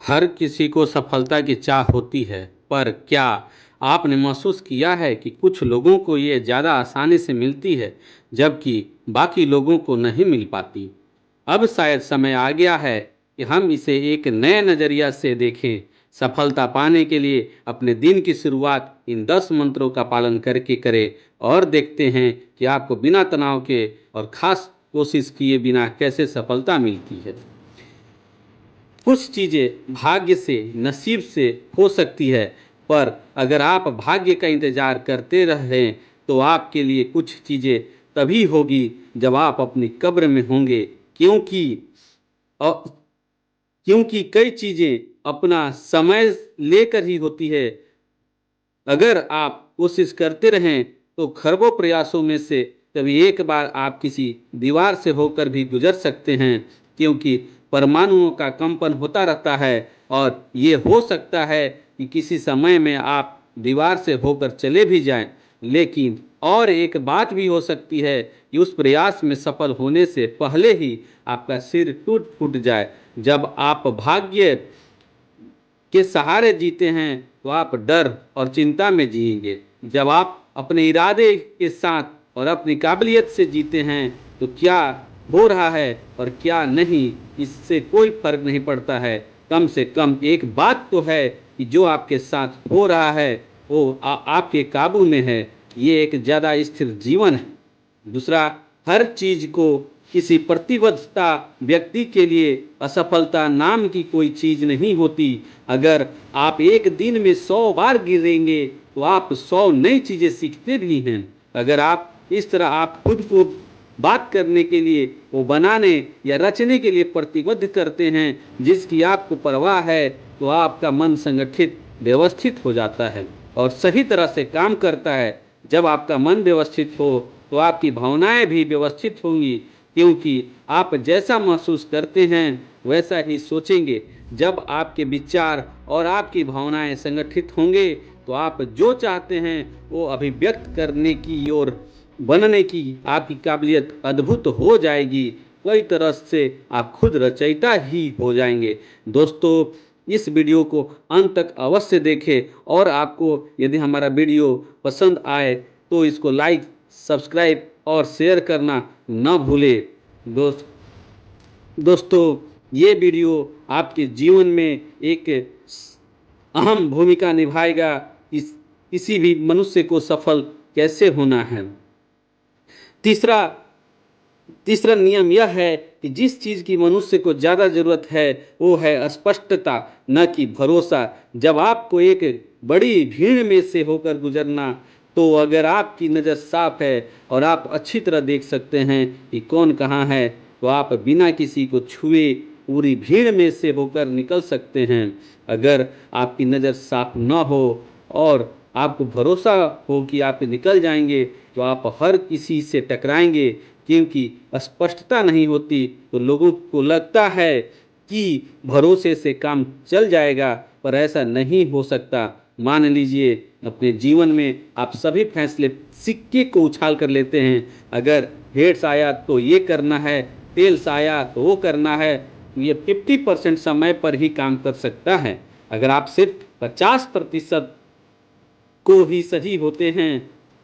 हर किसी को सफलता की चाह होती है, पर क्या आपने महसूस किया है कि कुछ लोगों को ये ज़्यादा आसानी से मिलती है, जबकि बाकी लोगों को नहीं मिल पाती? अब शायद समय आ गया है कि हम इसे एक नए नज़रिया से देखें। सफलता पाने के लिए अपने दिन की शुरुआत इन 10 मंत्रों का पालन करके करें और देखते हैं कि आपको बिना तनाव के और खास कोशिश किए बिना कैसे सफलता मिलती है। कुछ चीज़ें भाग्य से, नसीब से हो सकती है, पर अगर आप भाग्य का इंतज़ार करते रहें, तो आपके लिए कुछ चीज़ें तभी होगी जब आप अपनी कब्र में होंगे, क्योंकि अ, क्योंकि कई चीज़ें अपना समय लेकर ही होती है। अगर आप कोशिश करते रहें, तो खरबों प्रयासों में से कभी एक बार आप किसी दीवार से होकर भी गुजर सकते हैं, क्योंकि परमाणुओं का कंपन होता रहता है और ये हो सकता है कि किसी समय में आप दीवार से होकर चले भी जाएं। लेकिन और एक बात भी हो सकती है कि उस प्रयास में सफल होने से पहले ही आपका सिर टूट फूट जाए। जब आप भाग्य के सहारे जीते हैं, तो आप डर और चिंता में जिएंगे। जब आप अपने इरादे के साथ और अपनी काबिलियत से जीते हैं, तो क्या हो रहा है और क्या नहीं, इससे कोई फर्क नहीं पड़ता है। कम से कम एक बात तो है कि जो आपके साथ हो रहा है वो आपके काबू में है। ये एक ज़्यादा स्थिर जीवन है। दूसरा, हर चीज को किसी प्रतिबद्धता व्यक्ति के लिए असफलता नाम की कोई चीज नहीं होती। अगर आप एक दिन में 100 बार गिरेंगे, तो आप 100 नई चीजें सीखते भी हैं। अगर आप इस तरह आप खुद को बात करने के लिए, वो बनाने या रचने के लिए प्रतिबद्ध करते हैं जिसकी आपको परवाह है, तो आपका मन संगठित, व्यवस्थित हो जाता है और सही तरह से काम करता है। जब आपका मन व्यवस्थित हो, तो आपकी भावनाएं भी व्यवस्थित होंगी, क्योंकि आप जैसा महसूस करते हैं वैसा ही सोचेंगे। जब आपके विचार और आपकी भावनाएं संगठित होंगे, तो आप जो चाहते हैं वो अभिव्यक्त करने की और बनने की आपकी काबिलियत अद्भुत हो जाएगी। कई तरह से आप खुद रचयिता ही हो जाएंगे। दोस्तों, इस वीडियो को अंत तक अवश्य देखें और आपको यदि हमारा वीडियो पसंद आए तो इसको लाइक, सब्सक्राइब और शेयर करना न भूलें। दोस्तों, ये वीडियो आपके जीवन में एक अहम भूमिका निभाएगा कि किसी भी मनुष्य को सफल कैसे होना है। तीसरा तीसरा नियम यह है कि जिस चीज़ की मनुष्य को ज़्यादा ज़रूरत है वो है स्पष्टता, न कि भरोसा। जब आपको एक बड़ी भीड़ में से होकर गुजरना, तो अगर आपकी नज़र साफ है और आप अच्छी तरह देख सकते हैं कि कौन कहाँ है, तो आप बिना किसी को छुए पूरी भीड़ में से होकर निकल सकते हैं। अगर आपकी नज़र साफ न हो और आपको भरोसा हो कि आप निकल जाएंगे, तो आप हर किसी से टकराएंगे, क्योंकि स्पष्टता नहीं होती तो लोगों को लगता है कि भरोसे से काम चल जाएगा, पर ऐसा नहीं हो सकता। मान लीजिए अपने जीवन में आप सभी फैसले सिक्के को उछाल कर लेते हैं। अगर हेड्स आया तो ये करना है, टेल्स आया तो वो करना है, ये 50% समय पर ही काम कर सकता है। अगर आप सिर्फ 50% को ही सही होते हैं,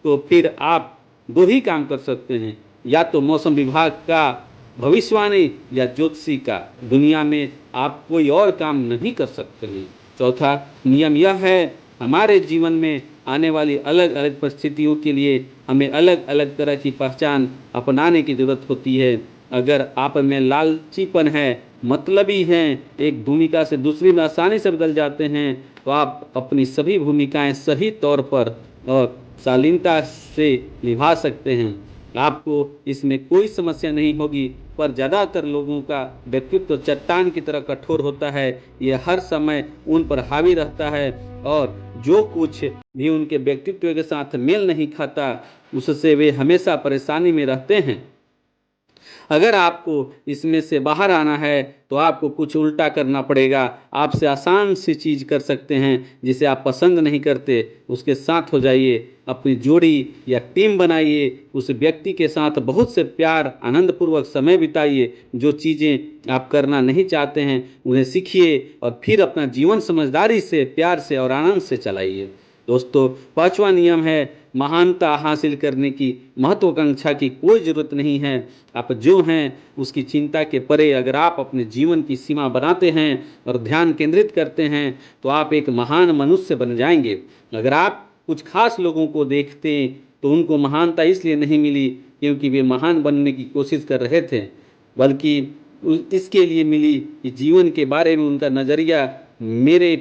तो फिर आप दो ही काम कर सकते हैं, या तो मौसम विभाग का भविष्यवाणी या ज्योतिषी का। दुनिया में आप कोई और काम नहीं कर सकते हैं। चौथा नियम यह है, हमारे जीवन में आने वाली अलग अलग परिस्थितियों के लिए हमें अलग अलग तरह की पहचान अपनाने की ज़रूरत होती है। अगर आप में लालचीपन है, मतलबी हैं, एक भूमिका से दूसरी में आसानी से बदल जाते हैं, तो आप अपनी सभी भूमिकाएं सही तौर पर और शालीनता से निभा सकते हैं। आपको इसमें कोई समस्या नहीं होगी। पर ज़्यादातर लोगों का व्यक्तित्व चट्टान की तरह कठोर होता है। यह हर समय उन पर हावी रहता है और जो कुछ भी उनके व्यक्तित्व के साथ मेल नहीं खाता, उससे वे हमेशा परेशानी में रहते हैं। अगर आपको इसमें से बाहर आना है तो आपको कुछ उल्टा करना पड़ेगा। आपसे आसान सी चीज़ कर सकते हैं जिसे आप पसंद नहीं करते, उसके साथ हो जाइए, अपनी जोड़ी या टीम बनाइए, उस व्यक्ति के साथ बहुत से प्यार आनंदपूर्वक समय बिताइए। जो चीज़ें आप करना नहीं चाहते हैं उन्हें सीखिए और फिर अपना जीवन समझदारी से, प्यार से और आनंद से चलाइए। दोस्तों, पांचवा नियम है, महानता हासिल करने की महत्वाकांक्षा की कोई ज़रूरत नहीं है। आप जो हैं उसकी चिंता के परे अगर आप अपने जीवन की सीमा बनाते हैं और ध्यान केंद्रित करते हैं तो आप एक महान मनुष्य बन जाएंगे। अगर आप कुछ खास लोगों को देखते तो उनको महानता इसलिए नहीं मिली क्योंकि वे महान बनने की कोशिश कर रहे थे, बल्कि इसके लिए मिली कि जीवन के बारे में उनका नज़रिया मेरे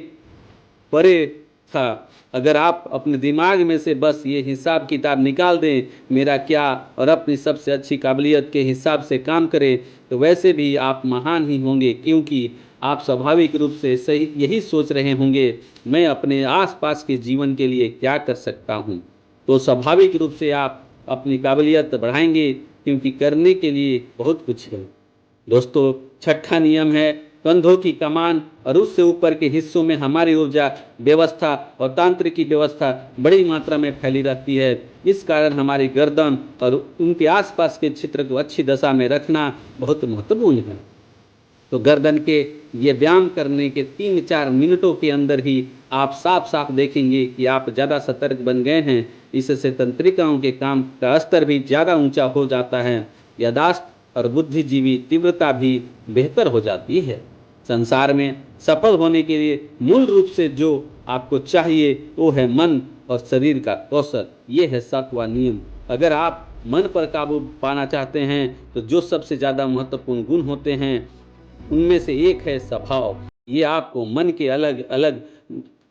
परे था। अगर आप अपने दिमाग में से बस ये हिसाब किताब निकाल दें, मेरा क्या, और अपनी सबसे अच्छी काबिलियत के हिसाब से काम करें, तो वैसे भी आप महान ही होंगे, क्योंकि आप स्वाभाविक रूप से सही यही सोच रहे होंगे, मैं अपने आसपास के जीवन के लिए क्या कर सकता हूँ। तो स्वाभाविक रूप से आप अपनी काबिलियत बढ़ाएंगे, क्योंकि करने के लिए बहुत कुछ है। दोस्तों, छठा नियम है, कंधों की कमान और उससे ऊपर के हिस्सों में हमारी ऊर्जा व्यवस्था और तांत्रिकी व्यवस्था बड़ी मात्रा में फैली रहती है। इस कारण हमारी गर्दन और उनके आसपास के क्षेत्र को अच्छी दशा में रखना बहुत महत्वपूर्ण है। तो गर्दन के ये व्यायाम करने के 3-4 मिनटों के अंदर ही आप साफ साफ देखेंगे कि आप ज़्यादा सतर्क बन गए हैं। इससे तंत्रिकाओं के काम का स्तर भी ज़्यादा ऊंचा हो जाता है, याददाश्त और बुद्धिजीवी तीव्रता भी बेहतर हो जाती है। संसार में सफल होने के लिए मूल रूप से जो आपको चाहिए वो है मन और शरीर का कौशल। ये है 7वां नियम। अगर आप मन पर काबू पाना चाहते हैं तो जो सबसे ज़्यादा महत्वपूर्ण गुण होते हैं उनमें से एक है स्वभाव। ये आपको मन के अलग अलग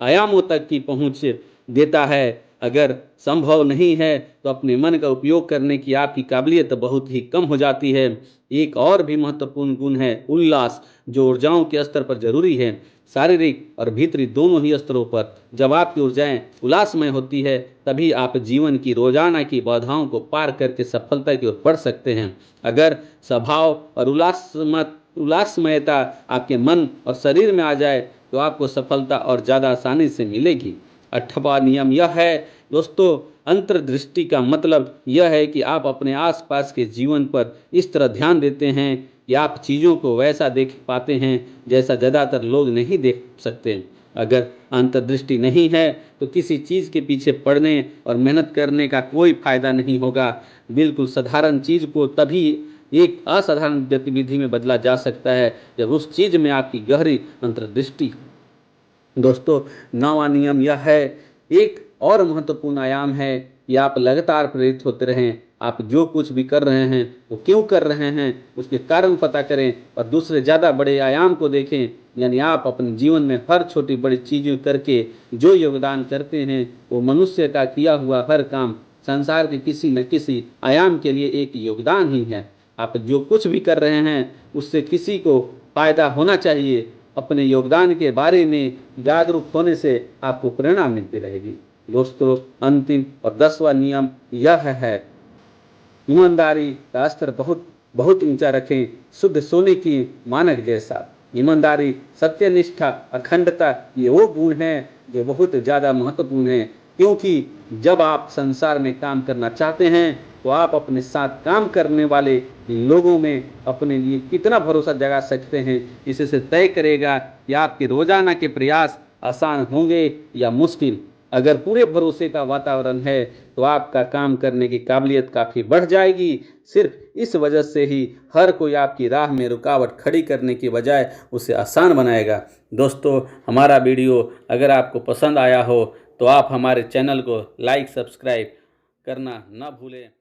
आयामों तक की पहुँच देता है। अगर संभव नहीं है तो अपने मन का उपयोग करने की आपकी काबिलियत बहुत ही कम हो जाती है। एक और भी महत्वपूर्ण गुण है उल्लास, जो ऊर्जाओं के स्तर पर जरूरी है, शारीरिक और भीतरी दोनों ही स्तरों पर। जब आपकी ऊर्जाएं उल्लासमय होती है तभी आप जीवन की रोजाना की बाधाओं को पार करके सफलता की ओर बढ़ सकते हैं। अगर स्वभाव और उल्लासमयता आपके मन और शरीर में आ जाए तो आपको सफलता और ज़्यादा आसानी से मिलेगी। 8वां नियम यह है दोस्तों, अंतर्दृष्टि का मतलब यह है कि आप अपने आसपास के जीवन पर इस तरह ध्यान देते हैं कि आप चीज़ों को वैसा देख पाते हैं जैसा ज़्यादातर लोग नहीं देख सकते। अगर अंतर्दृष्टि नहीं है तो किसी चीज़ के पीछे पड़ने और मेहनत करने का कोई फायदा नहीं होगा। बिल्कुल साधारण चीज़ को तभी एक असाधारण गतिविधि में बदला जा सकता है जब उस चीज़ में आपकी गहरी अंतर्दृष्टि हो। दोस्तों, 9वां नियम यह है, एक और महत्वपूर्ण आयाम है कि आप लगातार प्रेरित होते रहें। आप जो कुछ भी कर रहे हैं वो क्यों कर रहे हैं उसके कारण पता करें और दूसरे ज़्यादा बड़े आयाम को देखें। यानी आप अपने जीवन में हर छोटी बड़ी चीज़ें करके जो योगदान करते हैं वो मनुष्य का किया हुआ हर काम संसार के किसी न किसी आयाम के लिए एक योगदान ही है। आप जो कुछ भी कर रहे हैं उससे किसी को फायदा होना चाहिए। अपने योगदान के बारे में जागरूक होने से आपको प्रेरणा मिलती रहेगी। दोस्तों, अंतिम और 10वां नियम यह है, ईमानदारी का स्तर बहुत बहुत ऊंचा रखें, शुद्ध सोने की मानक जैसा। ईमानदारी, सत्यनिष्ठा, अखंडता, ये वो गुण हैं जो बहुत ज़्यादा महत्वपूर्ण हैं, क्योंकि जब आप संसार में काम करना चाहते हैं तो आप अपने साथ काम करने वाले लोगों में अपने लिए कितना भरोसा जगा सकते हैं, इससे तय करेगा कि आपके रोजाना के प्रयास आसान होंगे या मुश्किल। अगर पूरे भरोसे का वातावरण है तो आपका काम करने की काबिलियत काफ़ी बढ़ जाएगी। सिर्फ इस वजह से ही हर कोई आपकी राह में रुकावट खड़ी करने की बजाय उसे आसान बनाएगा। दोस्तों, हमारा वीडियो अगर आपको पसंद आया हो तो आप हमारे चैनल को लाइक सब्सक्राइब करना ना भूलें।